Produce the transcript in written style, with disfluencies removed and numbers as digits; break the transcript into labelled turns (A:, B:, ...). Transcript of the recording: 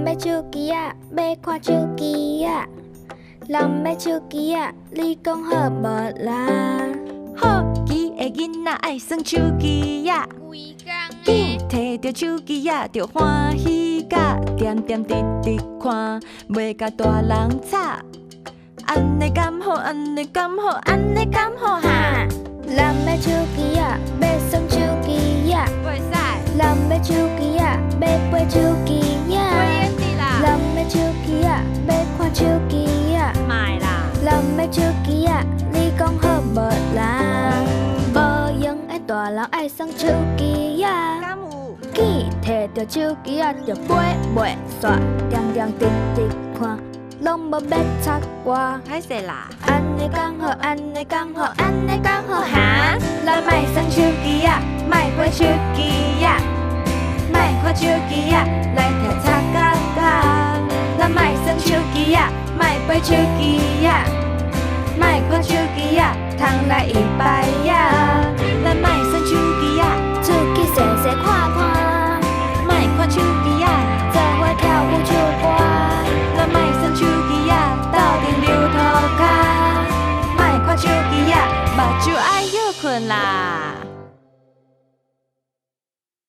A: 买手机啊，要看手机啊，人买手机啊，你讲好无啦？
B: 好奇的囡仔爱耍手机呀，紧摕着手机呀，就欢喜甲，点点滴滴看，袂甲大人吵。安尼敢好，安尼敢好，安尼敢好哈？
A: 人买手机啊，要耍手机啊，
B: 袂使，
A: 人买手机啊，要买手机啊，人买手机啊，要看手机啊，
B: 买啦，
A: 人买手机啊，你讲好无啦？无用的大人爱耍手机啊，
B: 敢有？
A: 紧摕着手机啊，就飞袂煞，点点滴滴看，拢无要插我。
B: 歹势啦，
A: 安尼刚好，安尼刚好，安尼刚好哈！咱莫耍手机啊，莫买手机啊，莫看手机啊，来听插嘎嘎。咱莫耍手机啊，莫买手机啊，莫看手机啊，通来一摆呀。咱莫